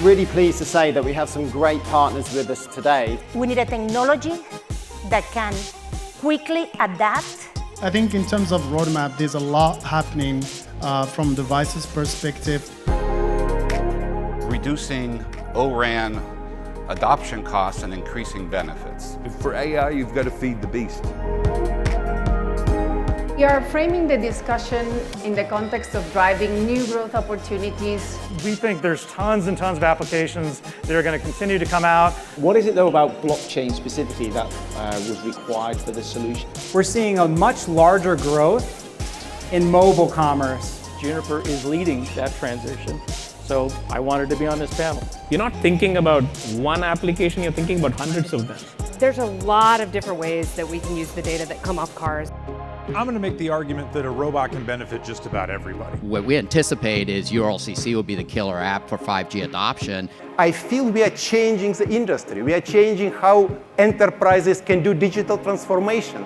really pleased to say that we have some great partners with us today. We need a technology that can quickly adapt. I think in terms of roadmap, there's a lot happening from devices perspective. Reducing ORAN adoption costs and increasing benefits. For AI, you've got to feed the beast. We are framing the discussion in the context of driving new growth opportunities. We think there's tons and tons of applications that are going to continue to come out. What is it though about blockchain specifically that was required for this solution? We're seeing a much larger growth in mobile commerce. Juniper is leading that transition, so I wanted to be on this panel. You're not thinking about one application, you're thinking about hundreds of them. There's a lot of different ways that we can use the data that come off cars. I'm going to make the argument that a robot can benefit just about everybody. What we anticipate is URLCC will be the killer app for 5G adoption. I feel we are changing the industry. We are changing how enterprises can do digital transformation.